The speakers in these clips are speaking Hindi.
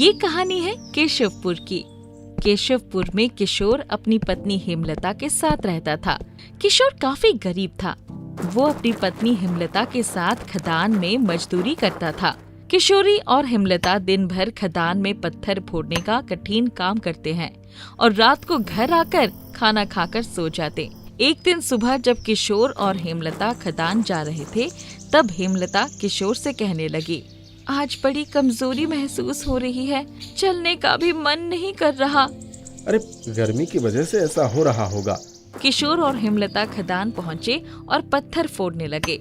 ये कहानी है केशवपुर की। केशवपुर में किशोर अपनी पत्नी हेमलता के साथ रहता था। किशोर काफी गरीब था। वो अपनी पत्नी हेमलता के साथ खदान में मजदूरी करता था। किशोरी और हेमलता दिन भर खदान में पत्थर फोड़ने का कठिन काम करते हैं और रात को घर आकर खाना खाकर सो जाते। एक दिन सुबह जब किशोर और हेमलता खदान जा रहे थे, तब हेमलता किशोर से कहने लगी, आज बड़ी कमजोरी महसूस हो रही है, चलने का भी मन नहीं कर रहा। अरे गर्मी की वजह से ऐसा हो रहा होगा। किशोर और हेमलता खदान पहुँचे और पत्थर फोड़ने लगे।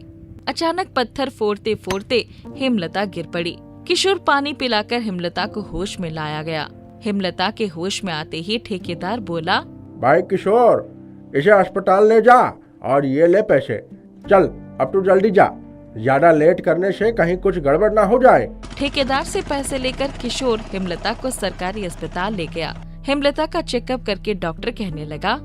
अचानक पत्थर फोड़ते फोड़ते हेमलता गिर पड़ी। किशोर पानी पिलाकर हेमलता को होश में लाया गया। हेमलता के होश में आते ही ठेकेदार बोला, भाई किशोर, इसे अस्पताल ले जा और ये ले पैसे। चल अब तू जल्दी जा, ज्यादा लेट करने से कहीं कुछ गड़बड़ ना हो जाए। ठेकेदार से पैसे लेकर किशोर हेमलता को सरकारी अस्पताल ले गया। हेमलता का चेकअप करके डॉक्टर कहने लगा,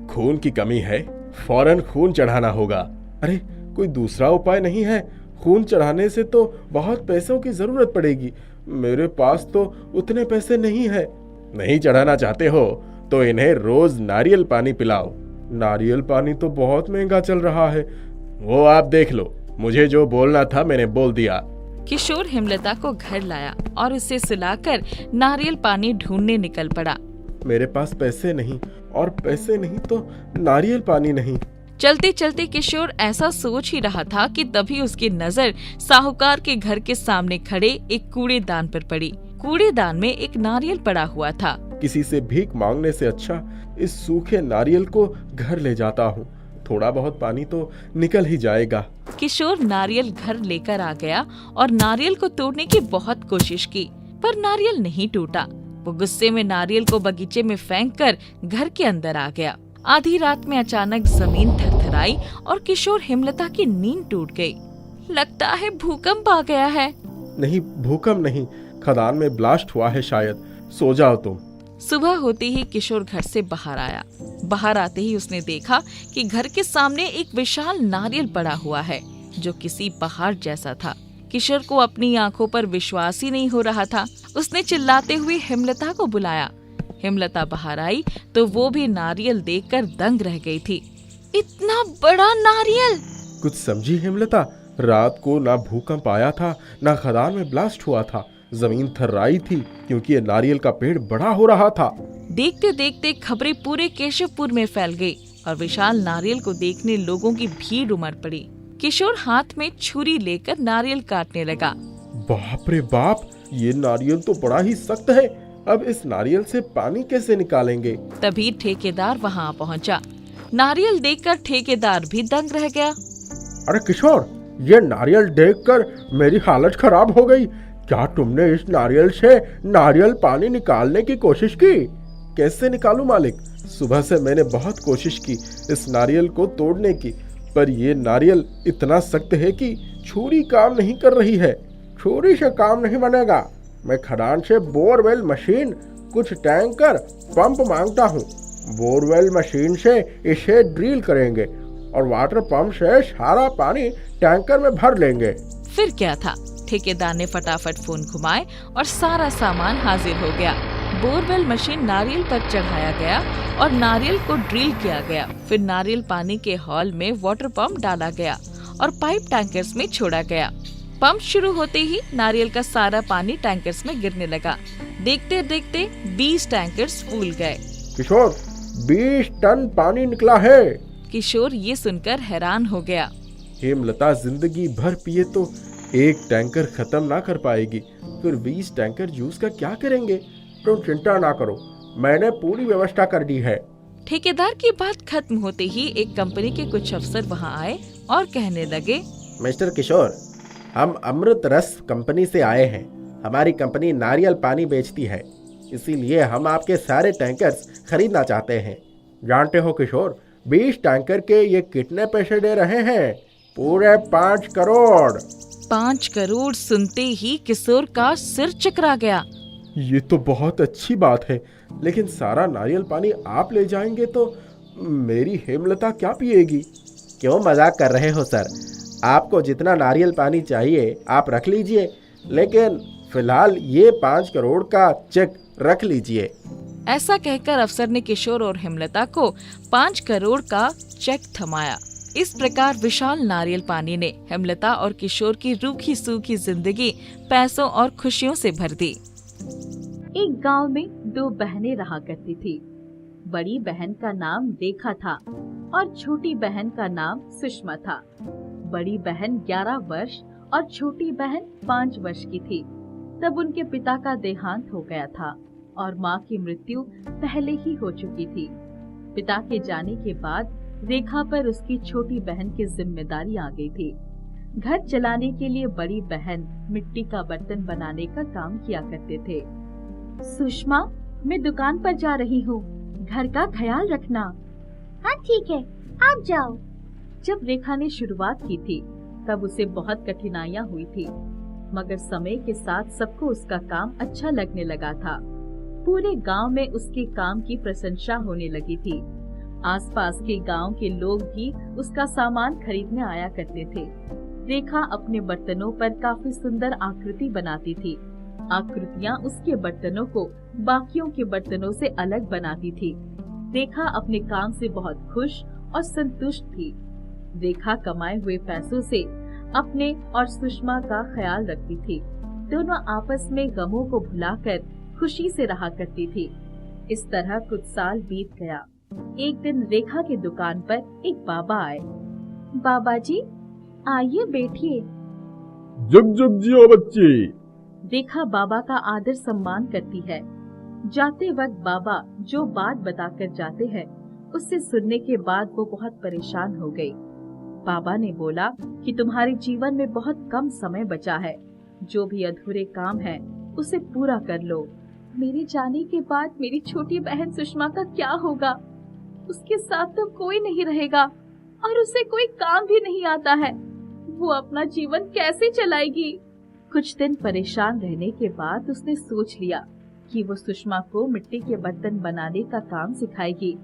खून की कमी है, फौरन खून चढ़ाना होगा। अरे कोई दूसरा उपाय नहीं है? खून चढ़ाने से तो बहुत पैसों की जरूरत पड़ेगी। मेरे पास तो उतने पैसे नहीं है। नहीं चढ़ाना चाहते हो तो इन्हें रोज नारियल पानी पिलाओ। नारियल पानी तो बहुत महंगा चल रहा है। वो आप देख लो, मुझे जो बोलना था मैंने बोल दिया। किशोर हेमलता को घर लाया और उसे सुलाकर नारियल पानी ढूंढने निकल पड़ा। मेरे पास पैसे नहीं और पैसे नहीं तो नारियल पानी नहीं। चलते चलते किशोर ऐसा सोच ही रहा था कि तभी उसकी नजर साहूकार के घर के सामने खड़े एक कूड़ेदान पर पड़ी। कूड़ेदान में एक नारियल पड़ा हुआ था। किसी से भीख मांगने से अच्छा इस सूखे नारियल को घर ले जाता हूँ। थोड़ा बहुत पानी तो निकल ही जाएगा। किशोर नारियल घर लेकर आ गया और नारियल को तोड़ने की बहुत कोशिश की, पर नारियल नहीं टूटा। वो गुस्से में नारियल को बगीचे में फेंककर घर के अंदर आ गया। आधी रात में अचानक जमीन थरथराई और किशोर हेमलता की नींद टूट गई। लगता है भूकंप आ गया है। नहीं, भूकंप नहीं, खदान में ब्लास्ट हुआ है शायद। सो जाओ तुम। सुबह होते ही किशोर घर से बाहर आया। बाहर आते ही उसने देखा कि घर के सामने एक विशाल नारियल पड़ा हुआ है जो किसी पहाड़ जैसा था। किशोर को अपनी आंखों पर विश्वास ही नहीं हो रहा था। उसने चिल्लाते हुए हेमलता को बुलाया। हेमलता बाहर आई तो वो भी नारियल देखकर दंग रह गई थी। इतना बड़ा नारियल! कुछ समझी हेमलता? रात को ना भूकंप आया था, ना खदान में ब्लास्ट हुआ था। जमीन थर्राई थी क्योंकि ये नारियल का पेड़ बड़ा हो रहा था। देखते देखते खबरें पूरे केशवपुर में फैल गई और विशाल नारियल को देखने लोगों की भीड़ उमड़ पड़ी। किशोर हाथ में छुरी लेकर नारियल काटने लगा। बाप रे बाप, ये नारियल तो बड़ा ही सख्त है। अब इस नारियल से पानी कैसे निकालेंगे? तभी ठेकेदार वहाँ पहुँचा। नारियल देखकर ठेकेदार भी दंग रह गया। अरे किशोर, ये नारियल देखकर मेरी हालत खराब हो गई। क्या तुमने इस नारियल से नारियल पानी निकालने की कोशिश की? कैसे निकालूं मालिक? सुबह से मैंने बहुत कोशिश की इस नारियल को तोड़ने की, पर ये नारियल इतना सख्त है कि छुरी काम नहीं कर रही है। छुरी से काम नहीं बनेगा। मैं खदान से बोरवेल मशीन, कुछ टैंकर, पंप मांगता हूँ। बोरवेल मशीन से इसे ड्रिल करेंगे और वाटर पंप से सारा पानी टैंकर में भर लेंगे। फिर क्या था, ठेकेदार ने फटाफट फोन घुमाए और सारा सामान हाजिर हो गया। बोरवेल मशीन नारियल पर चढ़ाया गया और नारियल को ड्रिल किया गया। फिर नारियल पानी के हॉल में वाटर पंप डाला गया और पाइप टैंकर्स में छोड़ा गया। पंप शुरू होते ही नारियल का सारा पानी टैंकर्स में गिरने लगा। देखते देखते 20 टैंकर्स फूल गए। किशोर, 20 टन पानी निकला है। किशोर ये सुनकर हैरान हो गया। हेमलता जिंदगी भर पिए तो एक टैंकर खत्म ना कर पाएगी, फिर 20 टैंकर जूस का क्या करेंगे? तो चिंता ना करो, मैंने पूरी व्यवस्था कर दी है। ठेकेदार की बात खत्म होते ही एक कंपनी के कुछ अफसर वहां आए और कहने लगे, मिस्टर किशोर, हम अमृत रस कंपनी से आए हैं। हमारी कंपनी नारियल पानी बेचती है, इसीलिए हम आपके सारे टैंकर्स खरीदना चाहते हैं। जानते हो किशोर, 20 टैंकर के ये कितने पैसे दे रहे हैं? पूरे 5 करोड़। 5 करोड़ सुनते ही किशोर का सिर चकरा गया। ये तो बहुत अच्छी बात है, लेकिन सारा नारियल पानी आप ले जाएंगे तो मेरी हेमलता क्या पिएगी? क्यों मजाक कर रहे हो सर? आपको जितना नारियल पानी चाहिए आप रख लीजिए, लेकिन फिलहाल ये 5 करोड़ का चेक रख लीजिए। ऐसा कहकर अफसर ने किशोर और हेमलता को 5 करोड़ का चेक थमाया। इस प्रकार विशाल नारियल पानी ने हेमलता और किशोर की रूखी सूखी जिंदगी पैसों और खुशियों से भर दी। एक गांव में 2 बहनें रहा करती थी। बड़ी बहन का नाम रेखा था और छोटी बहन का नाम सुषमा था। बड़ी बहन 11 वर्ष और छोटी बहन 5 वर्ष की थी। तब उनके पिता का देहांत हो गया था और माँ की मृत्यु पहले ही हो चुकी थी। पिता के जाने के बाद रेखा पर उसकी छोटी बहन की जिम्मेदारी आ गई थी। घर चलाने के लिए बड़ी बहन मिट्टी का बर्तन बनाने का काम किया करते थे। सुषमा, मैं दुकान पर जा रही हूँ, घर का ख्याल रखना। हाँ ठीक है, आप जाओ। जब रेखा ने शुरुआत की थी तब उसे बहुत कठिनाइयाँ हुई थी, मगर समय के साथ सबको उसका काम अच्छा लगने लगा था। पूरे गांव में उसके काम की प्रशंसा होने लगी थी। आसपास के गांव के लोग भी उसका सामान खरीदने आया करते थे। रेखा अपने बर्तनों पर काफी सुंदर आकृति बनाती थी। आकृतियाँ उसके बर्तनों को बाकियों के बर्तनों से अलग बनाती थी। रेखा अपने काम से बहुत खुश और संतुष्ट थी। रेखा कमाए हुए पैसों से अपने और सुषमा का ख्याल रखती थी। दोनों आपस में गमों को भुलाकर खुशी से रहा करती थी। इस तरह कुछ साल बीत गया। एक दिन रेखा की दुकान पर एक बाबा आए। बाबा जी, आइए बैठिए। जुग जुग जियो बच्ची। रेखा बाबा का आदर सम्मान करती है। जाते वक्त बाबा जो बात बताकर जाते हैं उससे सुनने के बाद वो बहुत परेशान हो गई। बाबा ने बोला कि तुम्हारे जीवन में बहुत कम समय बचा है, जो भी अधूरे काम है उसे पूरा कर लो। मेरे जाने के बाद मेरी छोटी बहन सुषमा का क्या होगा? उसके साथ तो कोई नहीं रहेगा और उसे कोई काम भी नहीं आता है। वो अपना जीवन कैसे चलाएगी? कुछ दिन परेशान रहने के बाद उसने सोच लिया कि वो सुषमा को मिट्टी के बर्तन बनाने का काम सिखाएगी।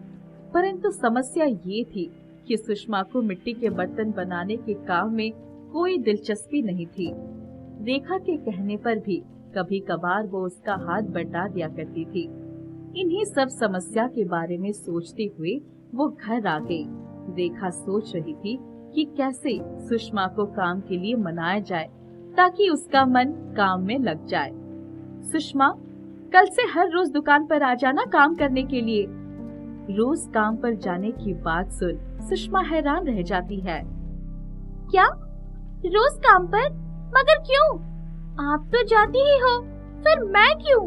परंतु समस्या ये थी कि सुषमा को मिट्टी के बर्तन बनाने के काम में कोई दिलचस्पी नहीं थी। रेखा के कहने पर भी कभी कभार वो उसका हाथ बटा दिया करती थी। इन्हीं सब समस्या के बारे में सोचते हुए वो घर आ गई। रेखा सोच रही थी कि कैसे सुषमा को काम के लिए मनाया जाए ताकि उसका मन काम में लग जाए। सुषमा, कल से हर रोज दुकान पर आ जाना काम करने के लिए। रोज काम पर जाने की बात सुन सुषमा हैरान रह जाती है। क्या? रोज काम पर? मगर क्यों? आप तो जाती ही हो, फिर मैं क्यों?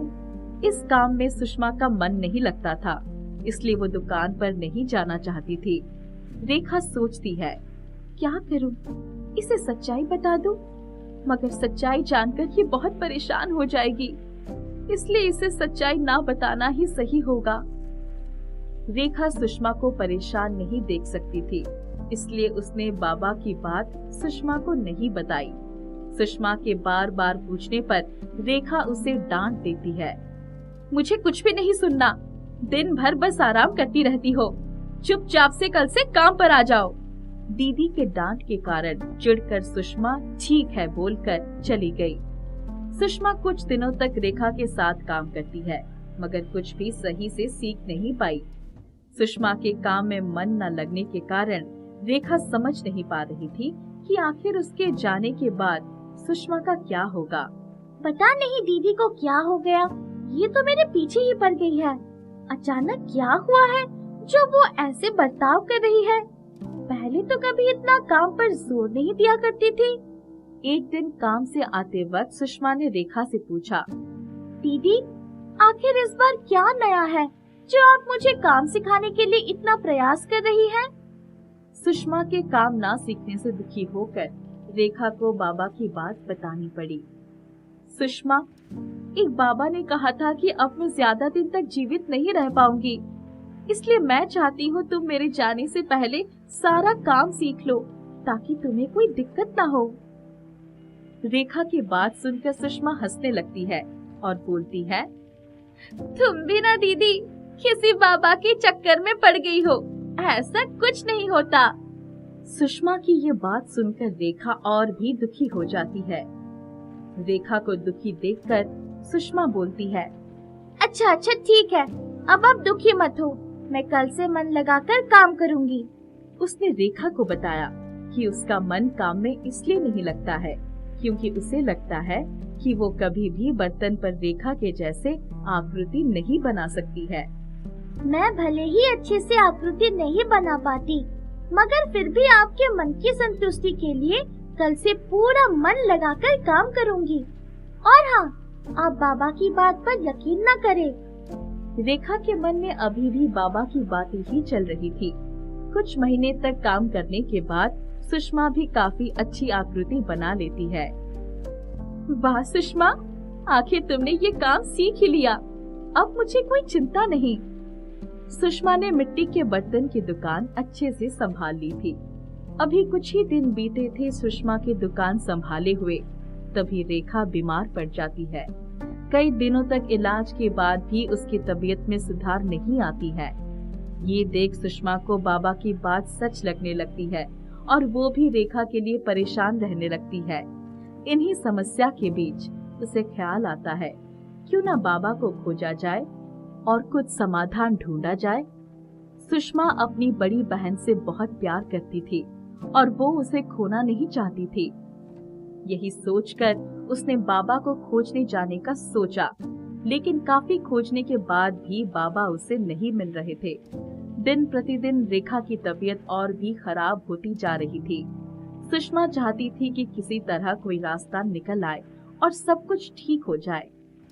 इस काम में सुषमा का मन नहीं लगता था, इसलिए वो दुकान पर नहीं जाना चाहती थी। रेखा सोचती है, क्या करूं? इसे सच्चाई बता दूं? मगर सच्चाई जानकर ये बहुत परेशान हो जाएगी, इसलिए इसे सच्चाई ना बताना ही सही होगा। रेखा सुषमा को परेशान नहीं देख सकती थी, इसलिए उसने बाबा की बात सुषमा को नहीं बताई। सुषमा के बार बार पूछने पर रेखा उसे डांट देती है। मुझे कुछ भी नहीं सुनना, दिन भर बस आराम करती रहती हो। चुपचाप से कल से काम पर आ जाओ। दीदी के डांट के कारण चिढ़कर सुषमा ठीक है बोलकर चली गई। सुषमा कुछ दिनों तक रेखा के साथ काम करती है, मगर कुछ भी सही से सीख नहीं पाई। सुषमा के काम में मन न लगने के कारण रेखा समझ नहीं पा रही थी कि आखिर उसके जाने के बाद सुषमा का क्या होगा। पता नहीं दीदी को क्या हो गया, ये तो मेरे पीछे ही पड़ गई है। अचानक क्या हुआ है जो वो ऐसे बर्ताव कर रही है? पहले तो कभी इतना काम पर जोर नहीं दिया करती थी। एक दिन काम से आते वक्त सुषमा ने रेखा से पूछा, दीदी, आखिर इस बार क्या नया है जो आप मुझे काम सिखाने के लिए इतना प्रयास कर रही हैं? सुषमा के काम ना सीखने से दुखी होकर रेखा को बाबा की बात बतानी पड़ी। सुषमा, एक बाबा ने कहा था कि अब मैं ज्यादा दिन तक जीवित नहीं रह पाऊंगी, इसलिए मैं चाहती हूँ तुम मेरे जाने से पहले सारा काम सीख लो ताकि तुम्हें कोई दिक्कत ना हो। रेखा की बात सुनकर सुषमा हंसने लगती है और बोलती है, तुम भी ना दीदी किसी बाबा के चक्कर में पड़ गई हो, ऐसा कुछ नहीं होता। सुषमा की ये बात सुनकर रेखा और भी दुखी हो जाती है। रेखा को दुखी देखकर सुषमा बोलती है, अच्छा ठीक है, अब आप दुखी मत हो, मैं कल से मन लगाकर काम करूंगी। उसने रेखा को बताया कि उसका मन काम में इसलिए नहीं लगता है क्योंकि उसे लगता है कि वो कभी भी बर्तन पर रेखा के जैसे आकृति नहीं बना सकती है। मैं भले ही अच्छे से आकृति नहीं बना पाती, मगर फिर भी आपके मन की संतुष्टि के लिए कल से पूरा मन लगाकर काम करूंगी। और हाँ, आप बाबा की बात पर यकीन न करें। रेखा के मन में अभी भी बाबा की बातें ही चल रही थी। कुछ महीने तक काम करने के बाद सुषमा भी काफी अच्छी आकृति बना लेती है। वाह सुषमा, आखिर तुमने ये काम सीख ही लिया, अब मुझे कोई चिंता नहीं। सुषमा ने मिट्टी के बर्तन की दुकान अच्छे से संभाल ली थी। अभी कुछ ही दिन बीते थे सुषमा की दुकान संभाले हुए, तभी रेखा बीमार पड़ जाती है। कई दिनों तक इलाज के बाद भी उसकी तबीयत में सुधार नहीं आती है। ये देख सुषमा को बाबा की बात सच लगने लगती है और वो भी रेखा के लिए परेशान रहने लगती है। इन्हीं समस्या के बीच उसे ख्याल आता है, क्यों ना बाबा को खोजा जाए और कुछ समाधान ढूंढा जाए। सुषमा अपनी बड़ी बहन से बहुत प्यार करती थी और वो उसे खोना नहीं चाहती थी। यही सोचकर उसने बाबा को खोजने जाने का सोचा, लेकिन काफी खोजने के बाद भी बाबा उसे नहीं मिल रहे थे। दिन प्रतिदिन रेखा की तबीयत और भी खराब होती जा रही थी। सुषमा चाहती थी कि किसी तरह कोई रास्ता निकल आए और सब कुछ ठीक हो जाए।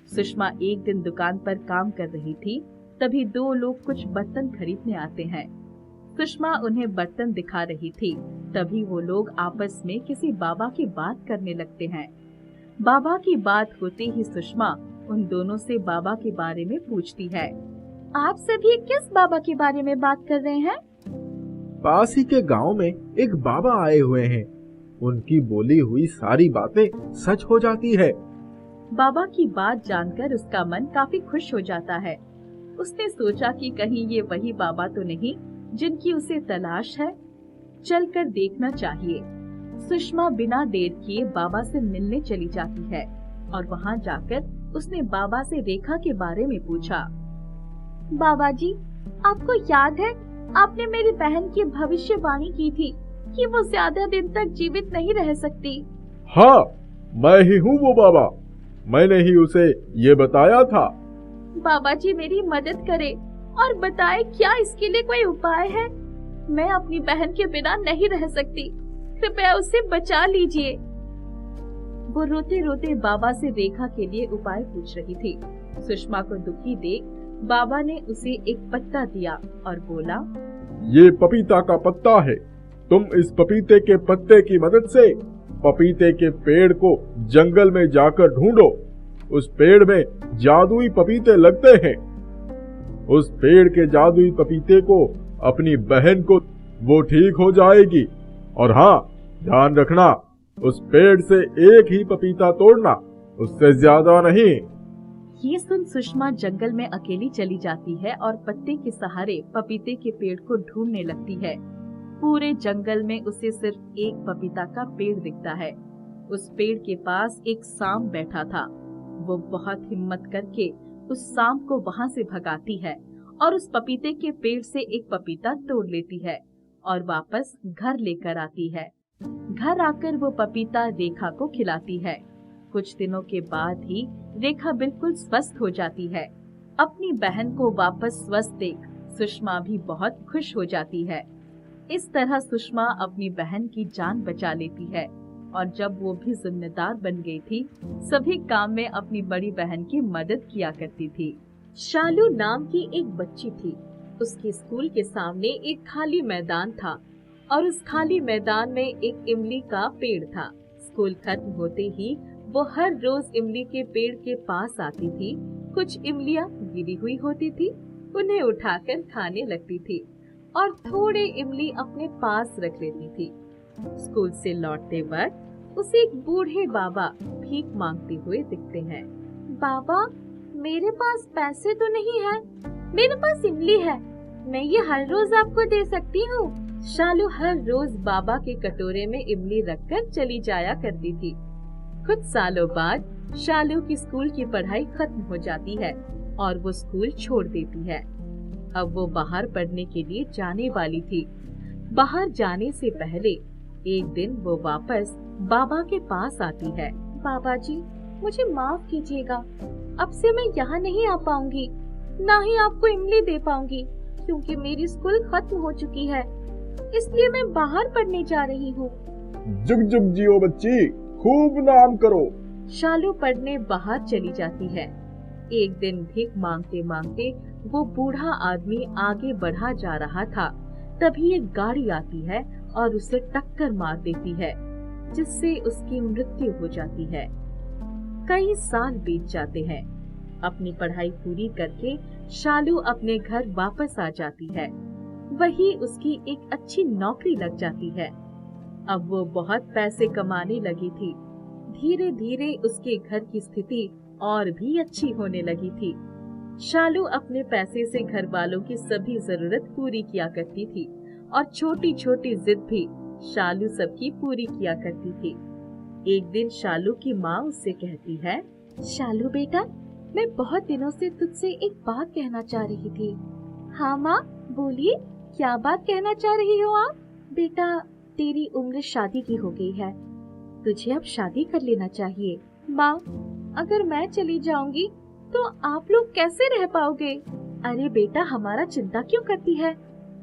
सुषमा एक दिन दुकान पर काम कर रही थी, तभी दो लोग कुछ बर्तन खरीदने आते हैं। सुषमा उन्हें बर्तन दिखा रही थी, तभी वो लोग आपस में किसी बाबा की बात करने लगते हैं। बाबा की बात होते ही सुषमा उन दोनों से बाबा के बारे में पूछती है। आप सभी किस बाबा के बारे में बात कर रहे हैं? पास ही के गांव में एक बाबा आए हुए हैं, उनकी बोली हुई सारी बातें सच हो जाती है। बाबा की बात जानकर उसका मन काफी खुश हो जाता है। उसने सोचा कि कहीं ये वही बाबा तो नहीं जिनकी उसे तलाश है, चलकर देखना चाहिए। सुषमा बिना देर किए बाबा से मिलने चली जाती है और वहां जाकर उसने बाबा से रेखा के बारे में पूछा। बाबा जी, आपको याद है आपने मेरी बहन की भविष्यवाणी की थी कि वो ज्यादा दिन तक जीवित नहीं रह सकती? हाँ, मैं ही हूँ वो बाबा, मैंने ही उसे ये बताया था। बाबा जी मेरी मदद करे और बताए क्या इसके लिए कोई उपाय है? मैं अपनी बहन के बिना नहीं रह सकती, कृपया उसे बचा लीजिए। वो रोते रोते बाबा से रेखा के लिए उपाय पूछ रही थी। सुषमा को दुखी देख बाबा ने उसे एक पत्ता दिया और बोला, ये पपीता का पत्ता है, तुम इस पपीते के पत्ते की मदद से पपीते के पेड़ को जंगल में जाकर ढूंढो। उस पेड़ में जादुई पपीते लगते हैं। उस पेड़ के जादुई पपीते को अपनी बहन को, वो ठीक हो जाएगी। और हाँ, ध्यान रखना, उस पेड़ से एक ही पपीता तोड़ना, उससे ज्यादा नहीं। ये सुन सुषमा जंगल में अकेली चली जाती है और पत्ते के सहारे पपीते के पेड़ को ढूंढने लगती है। पूरे जंगल में उसे सिर्फ एक पपीता का पेड़ दिखता है। उस पेड़ के पास एक सांप बैठा था। वो बहुत हिम्मत करके उस सांप को वहां से भगाती है और उस पपीते के पेड़ से एक पपीता तोड़ लेती है और वापस घर लेकर आती है। घर आकर वो पपीता रेखा को खिलाती है। कुछ दिनों के बाद ही रेखा बिल्कुल स्वस्थ हो जाती है। अपनी बहन को वापस स्वस्थ देख सुषमा भी बहुत खुश हो जाती है। इस तरह सुषमा अपनी बहन की जान बचा लेती है और जब वो भी जिम्मेदार बन गई थी, सभी काम में अपनी बड़ी बहन की मदद किया करती थी। शालू नाम की एक बच्ची थी। उसके स्कूल के सामने एक खाली मैदान था और उस खाली मैदान में एक इमली का पेड़ था। स्कूल खत्म होते ही वो हर रोज इमली के पेड़ के पास आती थी। कुछ इमलियां गिरी हुई होती थी, उन्हें उठाकर खाने लगती थी और थोड़े इमली अपने पास रख लेती थी। स्कूल से लौटते वक्त उसे एक बूढ़े बाबा भीख मांगते हुए दिखते हैं। बाबा, मेरे पास पैसे तो नहीं है, मेरे पास इमली है, मैं ये हर रोज आपको दे सकती हूँ। शालू हर रोज बाबा के कटोरे में इमली रखकर चली जाया करती थी। कुछ सालों बाद शालू की स्कूल की पढ़ाई खत्म हो जाती है और वो स्कूल छोड़ देती है। अब वो बाहर पढ़ने के लिए जाने वाली थी। बाहर जाने से पहले एक दिन वो वापस बाबा के पास आती है। बाबा जी, मुझे माफ कीजिएगा, अब से मैं यहाँ नहीं आ पाऊंगी, ना ही आपको इमली दे पाऊंगी, क्योंकि मेरी स्कूल खत्म हो चुकी है, इसलिए मैं बाहर पढ़ने जा रही हूँ। जुग जुग जियो बच्ची, खूब नाम करो। शालू पढ़ने बाहर चली जाती है। एक दिन भीख मांगते मांगते वो बूढ़ा आदमी आगे बढ़ा जा रहा था, तभी एक गाड़ी आती है और उसे टक्कर मार देती है, जिससे उसकी मृत्यु हो जाती है। कई साल बीत जाते हैं। अपनी पढ़ाई पूरी करके शालू अपने घर वापस आ जाती है। वही उसकी एक अच्छी नौकरी लग जाती है। अब वो बहुत पैसे कमाने लगी थी। धीरे धीरे उसके घर की स्थिति और भी अच्छी होने लगी थी। शालू अपने पैसे से घर वालों की सभी जरूरत पूरी किया करती थी और छोटी छोटी जिद भी शालू सबकी पूरी किया करती थी। एक दिन शालू की माँ उससे कहती है, शालू बेटा, मैं बहुत दिनों से तुझसे एक बात कहना चाह रही थी। हाँ माँ, बोलिए, क्या बात कहना चाह रही हो आप? बेटा, तेरी उम्र शादी की हो गई है, तुझे अब शादी कर लेना चाहिए। माँ, अगर मैं चली जाऊंगी तो आप लोग कैसे रह पाओगे? अरे बेटा, हमारा चिंता क्यों करती है?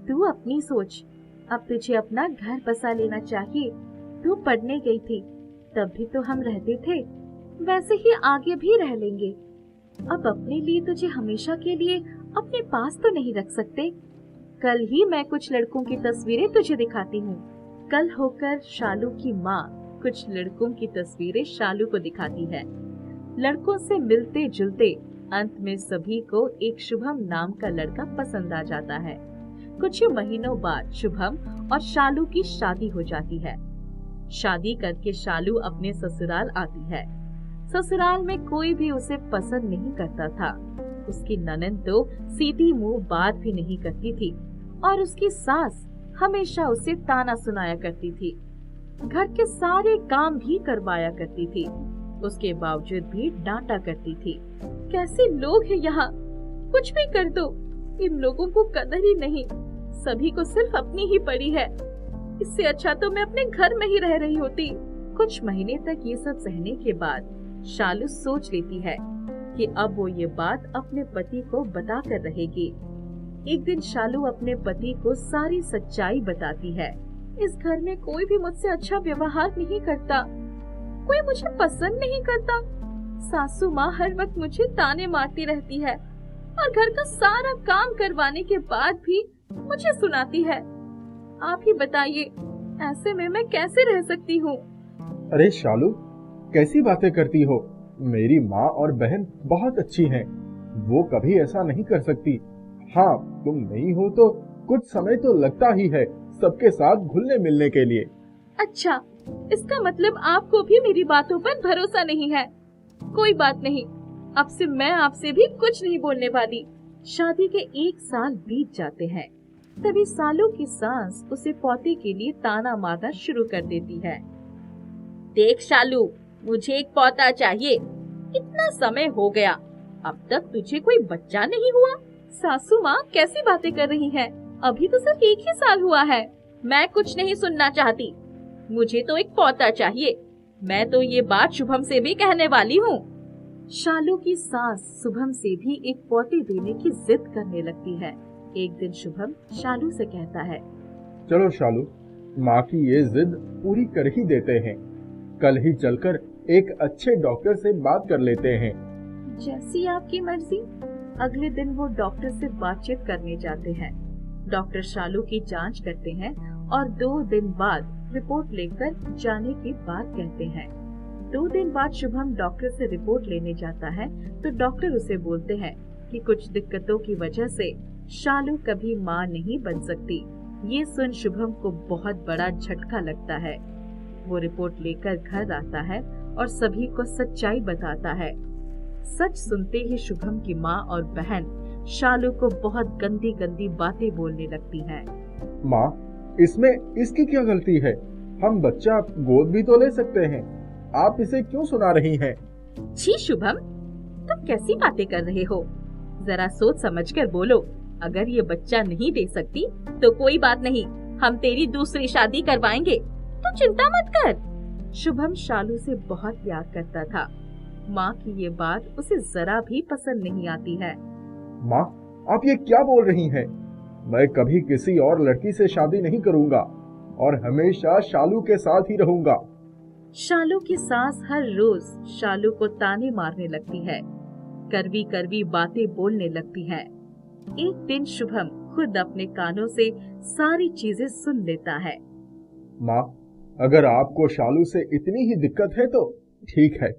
तू अपनी सोच, अब तुझे अपना घर बसा लेना चाहिए। तू पढ़ने गई थी, तब भी तो हम रहते थे, वैसे ही आगे भी रह लेंगे। अब अपने लिए तुझे हमेशा के लिए अपने पास तो नहीं रख सकते। कल ही मैं कुछ लड़कों की तस्वीरें तुझे दिखाती हूँ। कल होकर शालू की माँ कुछ लड़कों की तस्वीरें शालू को दिखाती है। लड़कों से मिलते जुलते अंत में सभी को एक शुभम नाम का लड़का पसंद आ जाता है। कुछ ही महीनों बाद शुभम और शालू की शादी हो जाती है। शादी करके शालू अपने ससुराल आती है। ससुराल में कोई भी उसे पसंद नहीं करता था। उसकी ननद तो सीधी मुंह बात भी नहीं करती थी और उसकी सास हमेशा उसे ताना सुनाया करती थी। घर के सारे काम भी करवाया करती थी, उसके बावजूद भी डांटा करती थी। कैसे लोग हैं यहाँ, कुछ भी कर दो, इन लोगों को कदर ही नहीं, सभी को सिर्फ अपनी ही पड़ी है। इससे अच्छा तो मैं अपने घर में ही रह रही होती। कुछ महीने तक ये सब सहने के बाद शालू सोच लेती है कि अब वो ये बात अपने पति को बता कर रहेगी। एक दिन शालू अपने पति को सारी सच्चाई बताती है। इस घर में कोई भी मुझसे अच्छा व्यवहार नहीं करता, कोई मुझे पसंद नहीं करता। सासू माँ हर वक्त मुझे ताने मारती रहती है और घर का सारा काम करवाने के बाद भी मुझे सुनाती है। आप ही बताइए, ऐसे में मैं कैसे रह सकती हूँ? अरे शालू, कैसी बातें करती हो? मेरी माँ और बहन बहुत अच्छी हैं, वो कभी ऐसा नहीं कर सकती। हाँ, तुम नहीं हो तो कुछ समय तो लगता ही है सबके साथ घुलने मिलने के लिए। अच्छा, इसका मतलब आपको भी मेरी बातों पर भरोसा नहीं है। कोई बात नहीं, अब से मैं आपसे भी कुछ नहीं बोलने वाली। शादी के 1 साल बीत जाते हैं। तभी सालू की सास उसे पोते के लिए ताना मारना शुरू कर देती है। देख शालू, मुझे एक पोता चाहिए, इतना समय हो गया, अब तक तुझे कोई बच्चा नहीं हुआ। सासू माँ कैसी बातें कर रही हैं? अभी तो सिर्फ 1 ही साल हुआ है। मैं कुछ नहीं सुनना चाहती, मुझे तो एक पोता चाहिए। मैं तो ये बात शुभम से भी कहने वाली हूँ। शालू की सास शुभम से भी एक पोते देने की जिद करने लगती है। एक दिन शुभम शालू से कहता है, चलो शालू, माँ की ये जिद पूरी कर ही देते हैं। कल ही चलकर एक अच्छे डॉक्टर से बात कर लेते हैं। जैसी आपकी मर्जी। अगले दिन वो डॉक्टर से बातचीत करने जाते हैं। डॉक्टर शालू की जांच करते हैं और 2 दिन बाद रिपोर्ट लेकर जाने की बात कहते हैं। 2 दिन बाद शुभम डॉक्टर से रिपोर्ट लेने जाता है तो डॉक्टर उसे बोलते हैं कि कुछ दिक्कतों की वजह से शालू कभी माँ नहीं बन सकती। ये सुन शुभम को बहुत बड़ा झटका लगता है। वो रिपोर्ट लेकर घर आता है और सभी को सच्चाई बताता है। सच सुनते ही शुभम की माँ और बहन शालू को बहुत गंदी गंदी बातें बोलने लगती हैं। माँ, इसमें इसकी क्या गलती है? हम बच्चा गोद भी तो ले सकते हैं। आप इसे क्यों सुना रही हैं? छी शुभम, तुम कैसी बातें कर रहे हो? जरा सोच समझकर बोलो। अगर ये बच्चा नहीं दे सकती तो कोई बात नहीं, हम तेरी दूसरी शादी करवाएंगे, तू चिंता मत कर। शुभम शालू से बहुत प्यार करता था। माँ की ये बात उसे जरा भी पसंद नहीं आती है। माँ, आप ये क्या बोल रही हैं? मैं कभी किसी और लड़की से शादी नहीं करूंगा और हमेशा शालू के साथ ही रहूंगा। शालू की सास हर रोज शालू को ताने मारने लगती है, कड़वी कड़वी बातें बोलने लगती है। एक दिन शुभम खुद अपने कानों से सारी चीजें सुन लेता है। माँ, अगर आपको शालू से इतनी ही दिक्कत है तो ठीक है,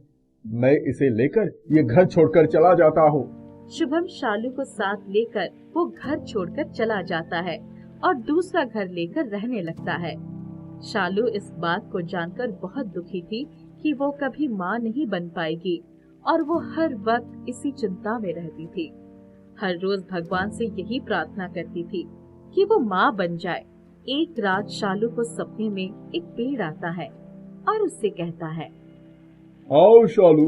मैं इसे लेकर ये घर छोड़कर चला जाता हूँ। शुभम शालू को साथ लेकर वो घर छोड़कर चला जाता है और दूसरा घर लेकर रहने लगता है। शालू इस बात को जानकर बहुत दुखी थी कि वो कभी माँ नहीं बन पाएगी और वो हर वक्त इसी चिंता में रहती थी। हर रोज भगवान से यही प्रार्थना करती थी कि वो माँ बन जाए। एक रात शालू को सपने में एक पेड़ आता है और उससे कहता है, आओ शालू,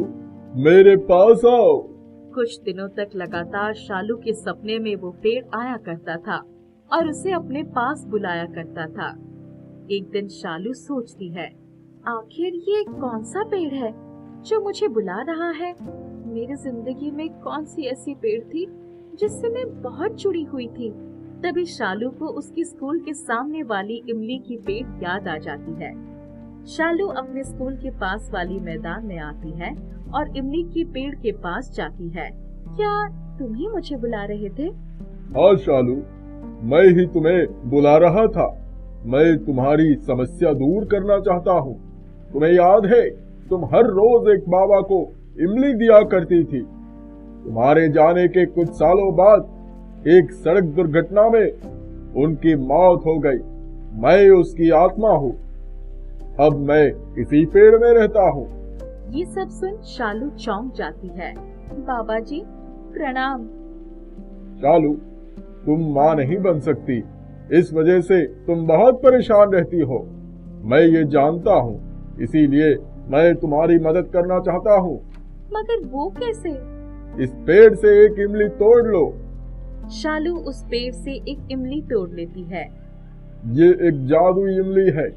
मेरे पास आओ। कुछ दिनों तक लगातार शालू के सपने में वो पेड़ आया करता था और उसे अपने पास बुलाया करता था। एक दिन शालू सोचती है, आखिर ये कौन सा पेड़ है जो मुझे बुला रहा है? मेरी जिंदगी में कौन सी ऐसी पेड़ थी जिससे मैं बहुत जुड़ी हुई थी? तभी शालू को उसकी स्कूल के सामने वाली इमली की पेड़ याद आ जाती है। शालू अपने स्कूल के पास वाली मैदान में आती है और इमली की पेड़ के पास जाती है। क्या तुम ही मुझे बुला रहे थे? हाँ शालू, मैं ही तुम्हें बुला रहा था। मैं तुम्हारी समस्या दूर करना चाहता हूँ। तुम्हें याद है, तुम हर रोज एक बाबा को इमली दिया करती थी। तुम्हारे जाने के कुछ सालों बाद एक सड़क दुर्घटना में उनकी मौत हो गई। मैं उसकी आत्मा हूँ। अब मैं इसी पेड़ में रहता हूँ। ये सब सुन शालू चौंक जाती है। बाबा जी, प्रणाम। शालू, तुम माँ नहीं बन सकती, इस वजह से तुम बहुत परेशान रहती हो। मैं ये जानता हूँ, इसीलिए मैं तुम्हारी मदद करना चाहता हूँ। मगर वो कैसे? इस पेड़ से एक इमली तोड़ लो। शालू उस पेड़ से एक इमली तोड़ लेती है। ये एक जादुई इमली है।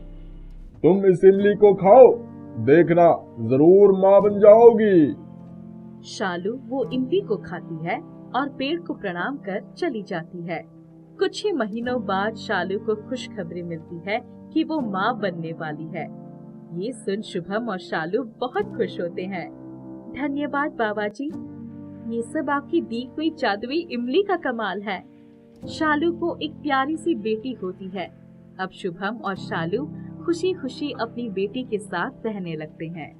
तुम इस इमली को खाओ, देखना जरूर माँ बन जाओगी। शालू वो इमली को खाती है और पेड़ को प्रणाम कर चली जाती है। कुछ ही महीनों बाद शालू को खुशखबरी मिलती है कि वो माँ बनने वाली है। ये सुन शुभम और शालू बहुत खुश होते हैं। धन्यवाद बाबा जी, ये सब आपकी दी हुई जादुई इमली का कमाल है। शालू को एक प्यारी सी बेटी होती है। अब शुभम और शालू खुशी खुशी अपनी बेटी के साथ रहने लगते हैं।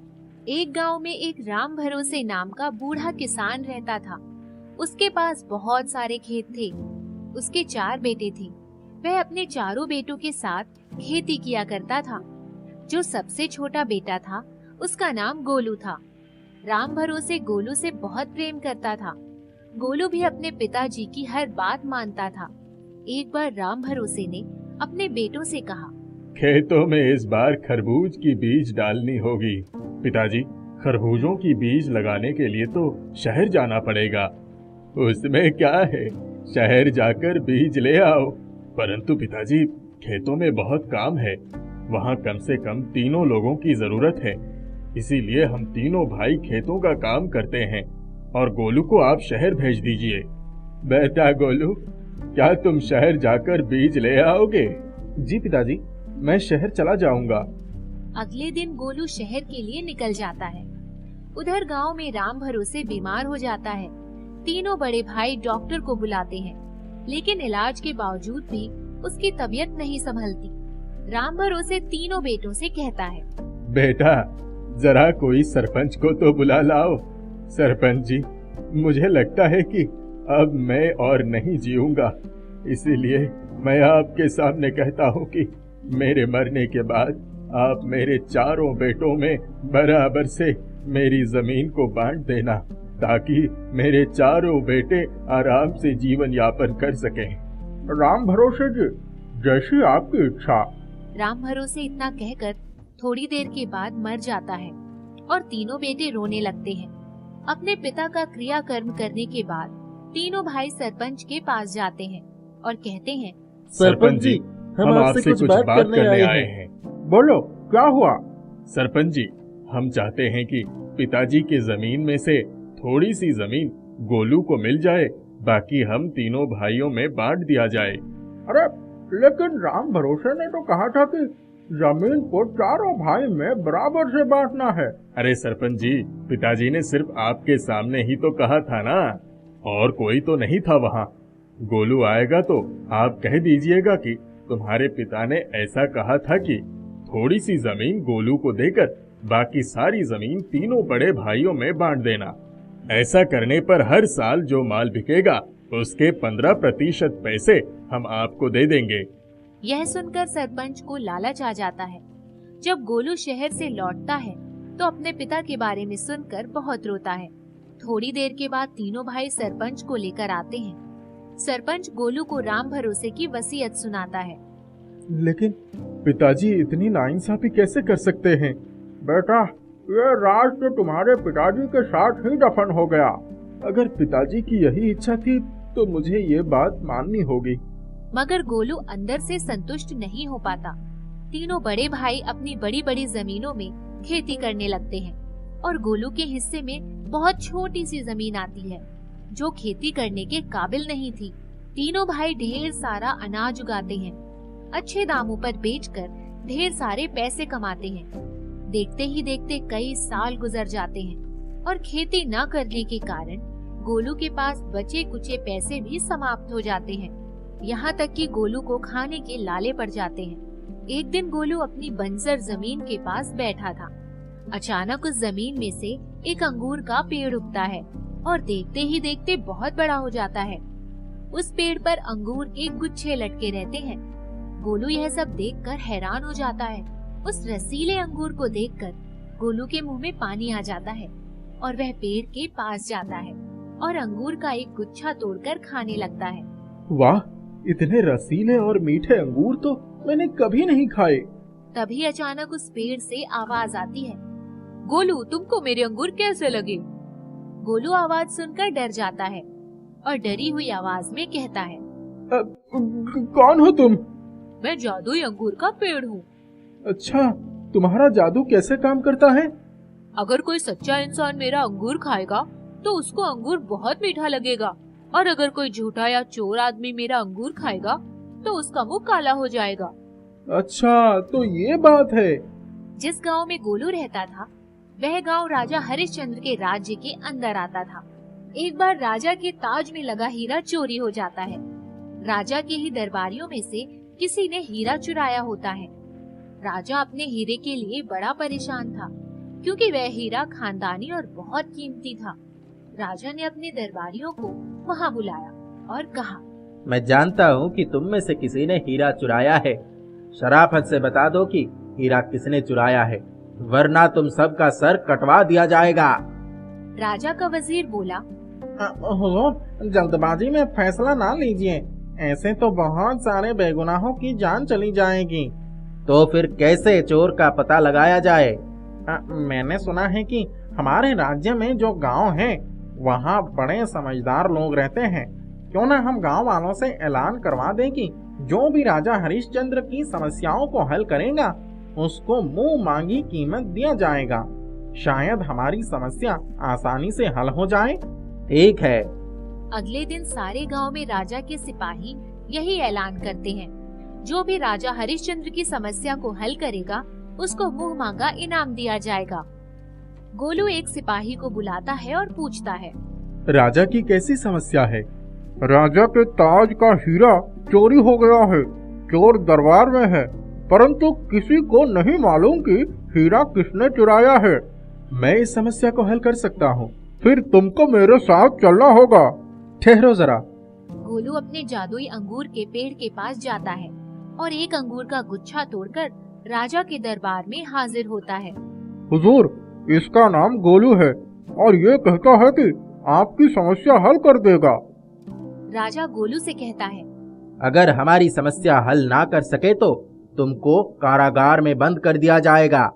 एक गांव में एक राम भरोसे नाम का बूढ़ा किसान रहता था। उसके पास बहुत सारे खेत थे। उसके 4 बेटे थे। वह अपने चारों बेटों के साथ खेती किया करता था। जो सबसे छोटा बेटा था, उसका नाम गोलू था। राम भरोसे गोलू से बहुत प्रेम करता था। गोलू भी अपने पिताजी की हर बात मानता था। एक बार राम भरोसे ने अपने बेटों से कहा, खेतों में इस बार खरबूज की बीज डालनी होगी। पिताजी, खरबूजों की बीज लगाने के लिए तो शहर जाना पड़ेगा। उसमें क्या है, शहर जाकर बीज ले आओ। परंतु पिताजी, खेतों में बहुत काम है। वहाँ कम से कम 3 लोगों की जरूरत है। इसीलिए हम 3 भाई खेतों का काम करते हैं और गोलू को आप शहर भेज दीजिए। बेटा गोलू, क्या तुम शहर जाकर बीज ले आओगे? जी पिताजी, मैं शहर चला जाऊंगा। अगले दिन गोलू शहर के लिए निकल जाता है। उधर गांव में राम भरोसे बीमार हो जाता है। 3 बड़े भाई डॉक्टर को बुलाते हैं, लेकिन इलाज के बावजूद भी उसकी तबीयत नहीं संभलती। राम भरोसे 3 बेटों से कहता है, बेटा, जरा कोई सरपंच को तो बुला लाओ। सरपंच जी, मुझे लगता है कि अब मैं और नहीं जीऊंगा। इसीलिए मैं आपके सामने कहता हूँ कि मेरे मरने के बाद आप मेरे 4 बेटों में बराबर से मेरी जमीन को बांट देना, ताकि मेरे 4 बेटे आराम से जीवन यापन कर सकें। राम भरोसे जी, जैसी आपकी इच्छा। राम भरोसे इतना कहकर थोड़ी देर के बाद मर जाता है। और तीनों बेटे रोने लगते हैं। अपने पिता का क्रियाकर्म करने के बाद तीनों भाई सरपंच के पास जाते हैं और कहते हैं, सरपंच जी, हम आपसे कुछ बात करने आए हैं। बोलो, क्या हुआ? सरपंच जी, हम चाहते हैं कि पिताजी की जमीन में से थोड़ी सी जमीन गोलू को मिल जाए, बाकी हम तीनों भाइयों में बांट दिया जाए। अरे लेकिन राम भरोसे ने तो कहा था कि जमीन को चारों भाई में बराबर से बांटना है। अरे सरपंच जी, पिताजी ने सिर्फ आपके सामने ही तो कहा था ना, और कोई तो नहीं था वहाँ। गोलू आएगा तो आप कह दीजिएगा कि तुम्हारे पिता ने ऐसा कहा था कि थोड़ी सी जमीन गोलू को देकर बाकी सारी जमीन तीनों बड़े भाइयों में बांट देना। ऐसा करने पर हर साल जो माल बिकेगा उसके 15% पैसे हम आपको दे देंगे। यह सुनकर सरपंच को लालच आ जाता है। जब गोलू शहर से लौटता है तो अपने पिता के बारे में सुनकर बहुत रोता है। थोड़ी देर के बाद तीनों भाई सरपंच को लेकर आते हैं। सरपंच गोलू को राम भरोसे की वसीयत सुनाता है। लेकिन पिताजी इतनी नाइंसाफी कैसे कर सकते हैं? बेटा, ये राज तो तुम्हारे पिताजी के साथ ही दफन हो गया। अगर पिताजी की यही इच्छा थी तो मुझे ये बात माननी होगी। मगर गोलू अंदर से संतुष्ट नहीं हो पाता। तीनों बड़े भाई अपनी बड़ी बड़ी जमीनों में खेती करने लगते हैं और गोलू के हिस्से में बहुत छोटी सी जमीन आती है जो खेती करने के काबिल नहीं थी। तीनों भाई ढेर सारा अनाज उगाते हैं, अच्छे दामों पर बेचकर ढेर सारे पैसे कमाते हैं। देखते ही देखते कई साल गुजर जाते हैं और खेती न करने के कारण गोलू के पास बचे कुचे पैसे भी समाप्त हो जाते हैं। यहाँ तक कि गोलू को खाने के लाले पड़ जाते हैं। एक दिन गोलू अपनी बंजर जमीन के पास बैठा था। अचानक उस जमीन में से एक अंगूर का पेड़ उगता है और देखते ही देखते बहुत बड़ा हो जाता है। उस पेड़ पर अंगूर के गुच्छे लटके रहते हैं। गोलू यह सब देखकर हैरान हो जाता है। उस रसीले अंगूर को देखकर गोलू के मुंह में पानी आ जाता है और वह पेड़ के पास जाता है और अंगूर का एक गुच्छा तोड़कर खाने लगता है। वाह, इतने रसीले और मीठे अंगूर तो मैंने कभी नहीं खाए। तभी अचानक उस पेड़ से आवाज आती है, गोलू, तुमको मेरे अंगूर कैसे लगे? गोलू आवाज सुनकर डर जाता है और डरी हुई आवाज में कहता है, कौन हो तुम? मैं जादुई अंगूर का पेड़ हूँ। अच्छा, तुम्हारा जादू कैसे काम करता है? अगर कोई सच्चा इंसान मेरा अंगूर खाएगा तो उसको अंगूर बहुत मीठा लगेगा, और अगर कोई झूठा या चोर आदमी मेरा अंगूर खाएगा तो उसका मुंह काला हो जाएगा। अच्छा, तो ये बात है। जिस गांव में गोलू रहता था वह गांव राजा हरिश्चंद्र के राज्य के अंदर आता था। एक बार राजा के ताज में लगा हीरा चोरी हो जाता है। राजा के ही दरबारियों में से किसी ने हीरा चुराया होता है। राजा अपने हीरे के लिए बड़ा परेशान था क्योंकि वह हीरा खानदानी और बहुत कीमती था। राजा ने अपने दरबारियों को वहां बुलाया और कहा, मैं जानता हूँ कि तुम में से किसी ने हीरा चुराया है। शराफत से बता दो कि हीरा किसने चुराया है, वरना तुम सबका सर कटवा दिया जाएगा। राजा का वजीर बोला, हुजूर, जल्दबाजी में फैसला ना लीजिए, ऐसे तो बहुत सारे बेगुनाहों की जान चली जाएगी। तो फिर कैसे चोर का पता लगाया जाए? मैंने सुना है कि हमारे राज्य में जो गांव है वहाँ बड़े समझदार लोग रहते हैं। क्यों ना हम गांव वालों से ऐलान करवा दें कि जो भी राजा हरिश्चंद्र की समस्याओं को हल करेगा उसको मुंह मांगी कीमत दिया जाएगा। शायद हमारी समस्या आसानी से हल हो जाए। ठीक है। अगले दिन सारे गांव में राजा के सिपाही यही ऐलान करते हैं, जो भी राजा हरिश्चंद्र की समस्या को हल करेगा उसको मुंह मांगा इनाम दिया जाएगा। गोलू एक सिपाही को बुलाता है और पूछता है, राजा की कैसी समस्या है? राजा के ताज का हीरा चोरी हो गया है। चोर दरबार में है, परंतु किसी को नहीं मालूम कि हीरा किसने चुराया है। मैं इस समस्या को हल कर सकता हूँ, फिर तुमको मेरे साथ चलना होगा। ठहरो जरा। गोलू अपने जादुई अंगूर के पेड़ के पास जाता है और एक अंगूर का गुच्छा तोड़कर राजा के दरबार में हाजिर होता है। हुजूर, इसका नाम गोलू है और ये कहता है कि आपकी समस्या हल कर देगा। राजा गोलू से कहता है, अगर हमारी समस्या हल ना कर सके तो तुमको कारागार में बंद कर दिया जाएगा।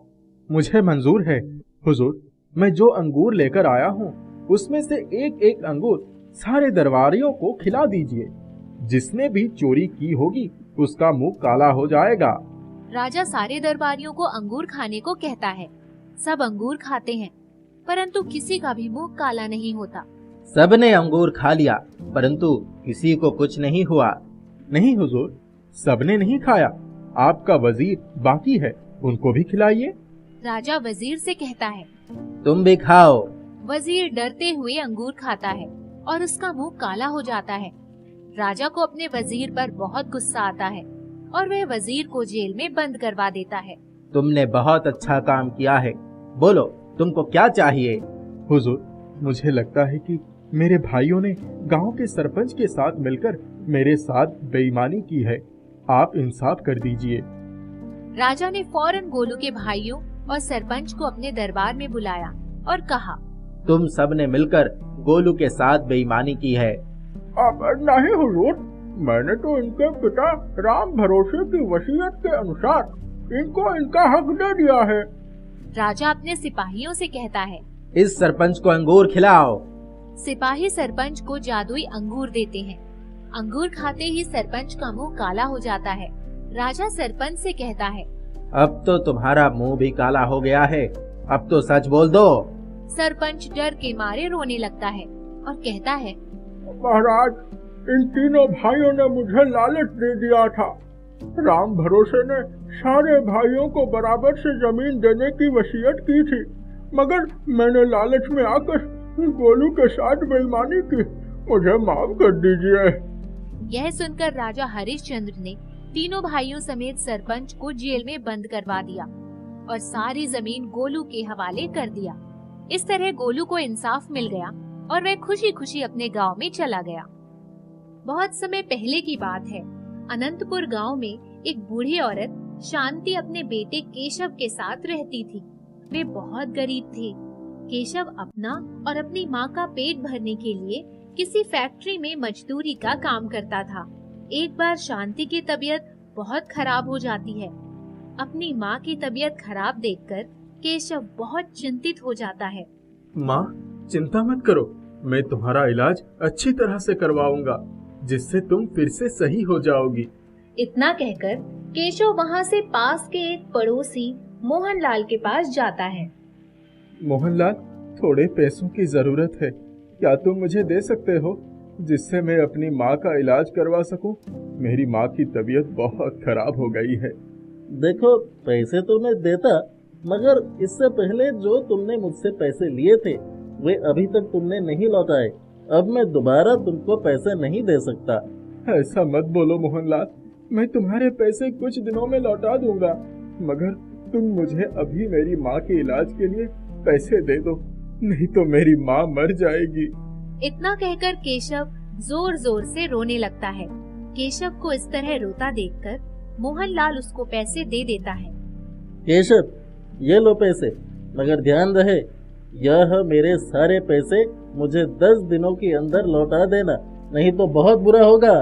मुझे मंजूर है, हुजूर, मैं जो अंगूर लेकर आया हूँ उसमें से एक एक अंगूर सारे दरबारियों को खिला दीजिए। जिसने भी चोरी की होगी उसका मुंह काला हो जाएगा। राजा सारे दरबारियों को अंगूर खाने को कहता है। सब अंगूर खाते हैं, परंतु किसी का भी मुंह काला नहीं होता। सबने अंगूर खा लिया, परंतु किसी को कुछ नहीं हुआ। नहीं हुजूर, सबने नहीं खाया। आपका वजीर बाकी है, उनको भी खिलाइए। राजा वजीर से कहता है। तुम भी खाओ। वजीर डरते हुए अंगूर खाता है और उसका मुंह काला हो जाता है। राजा को अपने वजीर पर बहुत गुस्सा आता है और वह वजीर को जेल में बंद करवा देता है। तुमने बहुत अच्छा काम किया है। बोलो, तुमको क्या चाहिए? हुजूर, मुझे लगता है कि मेरे भाइयों ने गांव के सरपंच के साथ मिलकर मेरे साथ बेईमानी की है। आप इंसाफ कर दीजिए। राजा ने फौरन गोलू के भाइयों और सरपंच को अपने दरबार में बुलाया और कहा, तुम सब ने मिलकर गोलू के साथ बेईमानी की है। अब नहीं हुजूर, मैंने तो इनके पिता राम भरोसे की वसीयत के अनुसार इनको इनका हक दे दिया है। राजा अपने सिपाहियों से कहता है, इस सरपंच को अंगूर खिलाओ। सिपाही सरपंच को जादुई अंगूर देते हैं। अंगूर खाते ही सरपंच का मुंह काला हो जाता है। राजा सरपंच से कहता है, अब तो तुम्हारा मुंह भी काला हो गया है, अब तो सच बोल दो। सरपंच डर के मारे रोने लगता है और कहता है, महाराज, इन तीनों भाइयों ने मुझे लालच दे दिया था। राम भरोसे ने सारे भाइयों को बराबर से जमीन देने की वसीयत की थी, मगर मैंने लालच में आकर गोलू के साथ बेईमानी की। मुझे माफ कर दीजिए। यह सुनकर राजा हरिश्चंद्र ने तीनों भाइयों समेत सरपंच को जेल में बंद करवा दिया और सारी जमीन गोलू के हवाले कर दिया। इस तरह गोलू को इंसाफ मिल गया और वह खुशी खुशी अपने गांव में चला गया। बहुत समय पहले की बात है। अनंतपुर गांव में एक बूढ़ी औरत शांति अपने बेटे केशव के साथ रहती थी। वे बहुत गरीब थे। केशव अपना और अपनी माँ का पेट भरने के लिए किसी फैक्ट्री में मजदूरी का काम करता था। एक बार शांति की तबीयत बहुत खराब हो जाती है। अपनी माँ की तबीयत खराब देखकर केशव बहुत चिंतित हो जाता है। माँ, चिंता मत करो, मैं तुम्हारा इलाज अच्छी तरह से करवाऊंगा, जिससे तुम फिर से सही हो जाओगी। इतना कहकर केशव वहाँ से पास के एक पड़ोसी मोहनलाल के पास जाता है। मोहनलाल, थोड़े पैसों की जरूरत है, क्या तुम मुझे दे सकते हो, जिससे मैं अपनी माँ का इलाज करवा सकूं? मेरी माँ की तबीयत बहुत खराब हो गई है। देखो, पैसे तो मैं देता, मगर इससे पहले जो तुमने मुझसे पैसे लिए थे वे अभी तक तुमने नहीं लौटाए। अब मैं दोबारा तुमको पैसे नहीं दे सकता। ऐसा मत बोलो मोहनलाल, मैं तुम्हारे पैसे कुछ दिनों में लौटा दूंगा, मगर तुम मुझे अभी मेरी माँ के इलाज के लिए पैसे दे दो, नहीं तो मेरी माँ मर जाएगी। इतना कहकर केशव जोर जोर से रोने लगता है। केशव को इस तरह रोता देखकर मोहनलाल उसको पैसे दे देता है। केशव, ये लो पैसे, मगर ध्यान रहे यह मेरे सारे पैसे मुझे 10 दिनों के अंदर लौटा देना, नहीं तो बहुत बुरा होगा।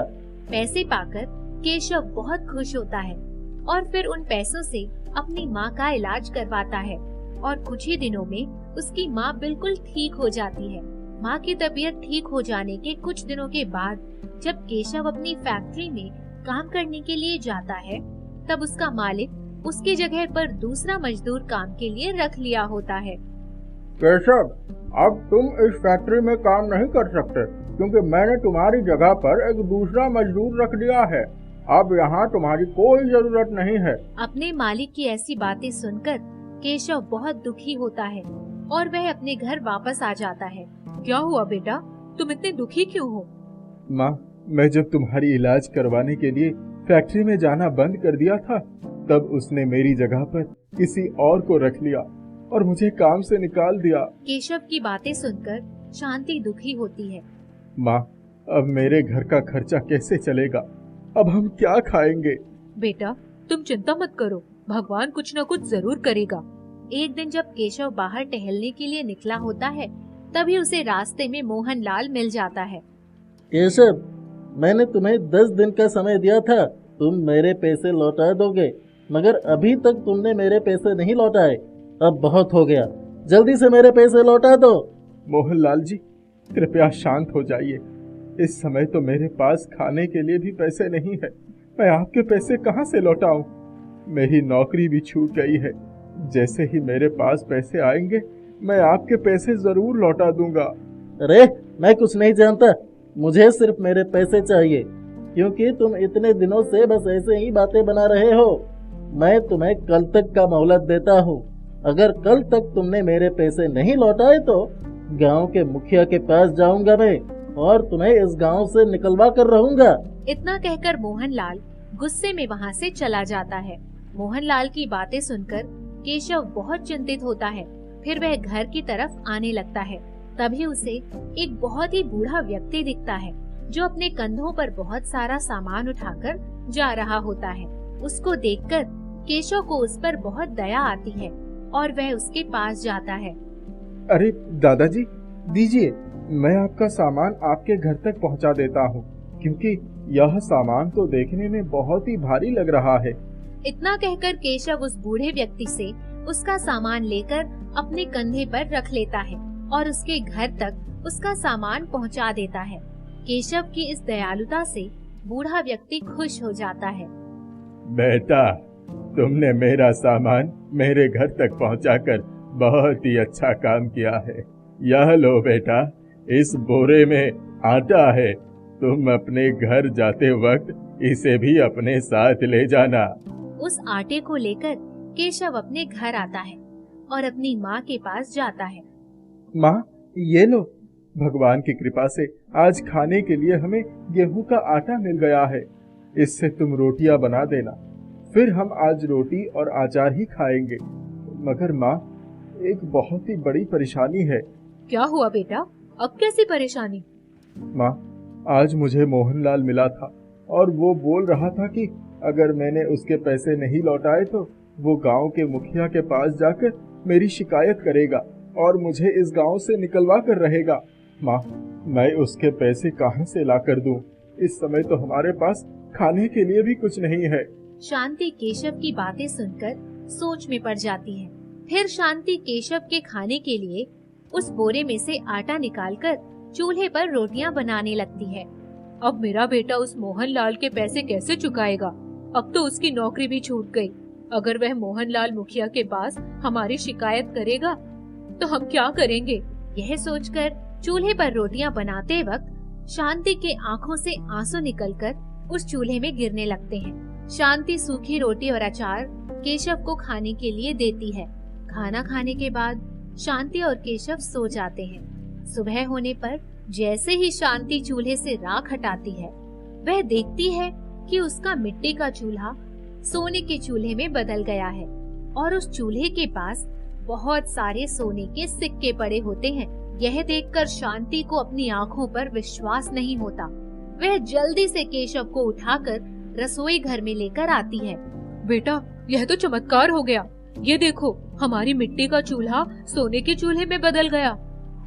पैसे पाकर केशव बहुत खुश होता है और फिर उन पैसों से अपनी माँ का इलाज करवाता है और कुछ ही दिनों में उसकी माँ बिल्कुल ठीक हो जाती है। माँ की तबीयत ठीक हो जाने के कुछ दिनों के बाद जब केशव अपनी फैक्ट्री में काम करने के लिए जाता है, तब उसका मालिक उसकी जगह पर दूसरा मजदूर काम के लिए रख लिया होता है। केशव, अब तुम इस फैक्ट्री में काम नहीं कर सकते, क्योंकि मैंने तुम्हारी जगह पर एक दूसरा मजदूर रख दिया है। अब यहाँ तुम्हारी कोई जरूरत नहीं है। अपने मालिक की ऐसी बातें सुनकर केशव बहुत दुखी होता है और वह अपने घर वापस आ जाता है। क्या हुआ बेटा, तुम इतने दुखी क्यों हो? माँ, मैं जब तुम्हारी इलाज करवाने के लिए फैक्ट्री में जाना बंद कर दिया था, तब उसने मेरी जगह पर किसी और को रख लिया और मुझे काम से निकाल दिया। केशव की बातें सुनकर शांति दुखी होती है। माँ, अब मेरे घर का खर्चा कैसे चलेगा? अब हम क्या खाएंगे? बेटा, तुम चिंता मत करो, भगवान कुछ न कुछ जरूर करेगा। एक दिन जब केशव बाहर टहलने के लिए निकला होता है, तभी उसे रास्ते में मोहनलाल मिल जाता है। केशव, मैंने तुम्हें 10 दिन का समय दिया था, तुम मेरे पैसे लौटा दोगे, मगर अभी तक तुमने मेरे पैसे नहीं लौटाए। अब बहुत हो गया, जल्दी से मेरे पैसे लौटा दो। मोहनलाल जी, कृपया शांत हो जाइए। इस समय तो मेरे पास खाने के लिए भी पैसे नहीं है। मैं आपके पैसे कहाँ से लौटाऊं? मेरी नौकरी भी छूट गई है। जैसे ही मेरे पास पैसे आएंगे मैं आपके पैसे जरूर लौटा दूंगा। अरे मैं कुछ नहीं जानता, मुझे सिर्फ मेरे पैसे चाहिए, क्योंकि तुम इतने दिनों से बस ऐसे ही बातें बना रहे हो। मैं तुम्हें कल तक का मोहलत देता हूँ। अगर कल तक तुमने मेरे पैसे नहीं लौटाए तो गांव के मुखिया के पास जाऊंगा मैं और तुम्हें इस गांव से निकलवा कर रहूंगा। इतना कहकर मोहनलाल गुस्से में वहाँ से चला जाता है। मोहनलाल की बातें सुनकर केशव बहुत चिंतित होता है। फिर वह घर की तरफ आने लगता है। तभी उसे एक बहुत ही बूढ़ा व्यक्ति दिखता है जो अपने कंधों पर बहुत सारा सामान उठाकर जा रहा होता है। उसको देखकर केशव को उस पर बहुत दया आती है और वह उसके पास जाता है। अरे दादाजी, दीजिए, मैं आपका सामान आपके घर तक पहुंचा देता हूं, क्योंकि यह सामान तो देखने में बहुत ही भारी लग रहा है। इतना कहकर केशव उस बूढ़े व्यक्ति से उसका सामान लेकर अपने कंधे पर रख लेता है और उसके घर तक उसका सामान पहुंचा देता है। केशव की इस दयालुता से बूढ़ा व्यक्ति खुश हो जाता है। बेटा, तुमने मेरा सामान मेरे घर तक पहुंचाकर बहुत ही अच्छा काम किया है। यह लो बेटा, इस बोरे में आटा है। तुम अपने घर जाते वक्त इसे भी अपने साथ ले जाना। उस आटे को लेकर केशव अपने घर आता है और अपनी माँ के पास जाता है। माँ, ये लो, भगवान की कृपा से आज खाने के लिए हमें गेहूं का आटा मिल गया है। इससे तुम रोटियां बना देना, फिर हम आज रोटी और अचार ही खाएंगे। मगर माँ, एक बहुत ही बड़ी परेशानी है। क्या हुआ बेटा? अब कैसी परेशानी? माँ, आज मुझे मोहनलाल मिला था और वो बोल रहा था कि अगर मैंने उसके पैसे नहीं लौटाए तो वो गांव के मुखिया के पास जाकर मेरी शिकायत करेगा और मुझे इस गांव से निकलवा कर रहेगा। माँ, मैं उसके पैसे कहाँ से ला कर दूं? इस समय तो हमारे पास खाने के लिए भी कुछ नहीं है। शांति केशव की बातें सुनकर सोच में पड़ जाती है। फिर शांति केशव के खाने के लिए उस बोरे में से आटा निकालकर चूल्हे पर रोटियां बनाने लगती है। अब मेरा बेटा उस मोहनलाल के पैसे कैसे चुकाएगा? अब तो उसकी नौकरी भी छूट गई। अगर वह मोहनलाल मुखिया के पास हमारी शिकायत करेगा तो हम क्या करेंगे? यह सोचकर चूल्हे पर रोटियां बनाते वक्त शांति के आंखों से आंसू निकलकर उस चूल्हे में गिरने लगते हैं। शांति सूखी रोटी और अचार केशव को खाने के लिए देती है। खाना खाने के बाद शांति और केशव सो जाते हैं। सुबह होने पर जैसे ही शांति चूल्हे से राख हटाती है, वह देखती है कि उसका मिट्टी का चूल्हा सोने के चूल्हे में बदल गया है और उस चूल्हे के पास बहुत सारे सोने के सिक्के पड़े होते हैं। यह देखकर शांति को अपनी आंखों पर विश्वास नहीं होता। वह जल्दी से केशव को उठाकर रसोई घर में लेकर आती है। बेटा, यह तो चमत्कार हो गया। ये देखो, हमारी मिट्टी का चूल्हा सोने के चूल्हे में बदल गया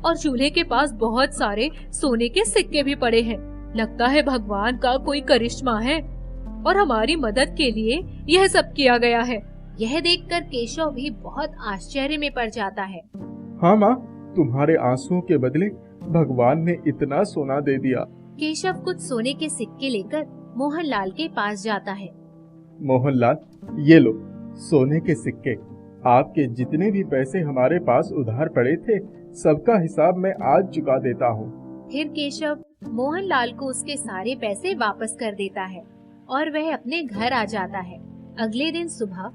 और चूल्हे के पास बहुत सारे सोने के सिक्के भी पड़े हैं। लगता है भगवान का कोई करिश्मा है और हमारी मदद के लिए यह सब किया गया है। यह देखकर केशव भी बहुत आश्चर्य में पड़ जाता है। हाँ माँ, तुम्हारे आंसुओं के बदले भगवान ने इतना सोना दे दिया। केशव कुछ सोने के सिक्के लेकर मोहनलाल के पास जाता है। मोहनलाल, ये लो सोने के सिक्के। आपके जितने भी पैसे हमारे पास उधार पड़े थे, सबका हिसाब मैं आज चुका देता हूँ। फिर केशव मोहनलाल को उसके सारे पैसे वापस कर देता है और वह अपने घर आ जाता है। अगले दिन सुबह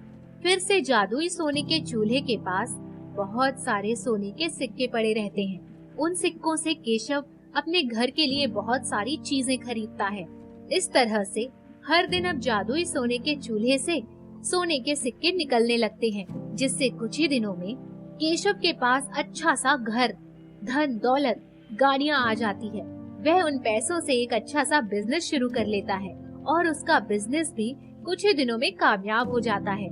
फिर से जादुई सोने के चूल्हे के पास बहुत सारे सोने के सिक्के पड़े रहते हैं। उन सिक्कों से केशव अपने घर के लिए बहुत सारी चीजें खरीदता है। इस तरह से हर दिन अब जादुई सोने के चूल्हे से सोने के सिक्के निकलने लगते हैं, जिससे कुछ ही दिनों में केशव के पास अच्छा सा घर, धन दौलत, गाड़ियां आ जाती है। वह उन पैसों से एक अच्छा सा बिजनेस शुरू कर लेता है और उसका बिजनेस भी कुछ ही दिनों में कामयाब हो जाता है,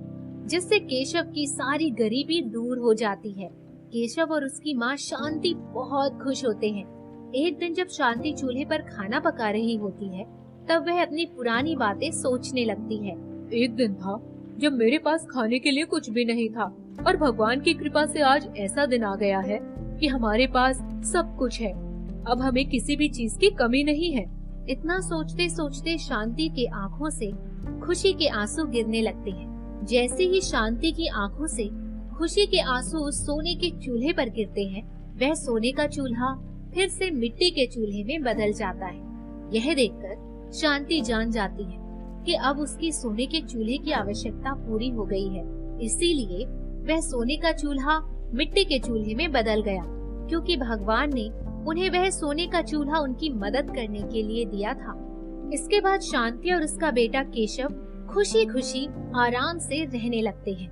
जिससे केशव की सारी गरीबी दूर हो जाती है। केशव और उसकी माँ शांति बहुत खुश होते हैं। एक दिन जब शांति चूल्हे पर खाना पका रही होती है, तब वह अपनी पुरानी बातें सोचने लगती है। एक दिन था जब मेरे पास खाने के लिए कुछ भी नहीं था। और भगवान की कृपा से आज ऐसा दिन आ गया है कि हमारे पास सब कुछ है। अब हमें किसी भी चीज की कमी नहीं है। इतना सोचते सोचते शांति के आंखों से खुशी के आंसू गिरने लगते हैं। जैसे ही शांति की आंखों से खुशी के आंसू उस सोने के चूल्हे पर गिरते हैं, वह सोने का चूल्हा फिर से मिट्टी के चूल्हे में बदल जाता है। यह देखकर शांति जान जाती है कि अब उसकी सोने के चूल्हे की आवश्यकता पूरी हो गई है। इसीलिए वह सोने का चूल्हा मिट्टी के चूल्हे में बदल गया, क्योंकि भगवान ने उन्हें वह सोने का चूल्हा उनकी मदद करने के लिए दिया था। इसके बाद शांति और उसका बेटा केशव खुशी खुशी आराम से रहने लगते हैं।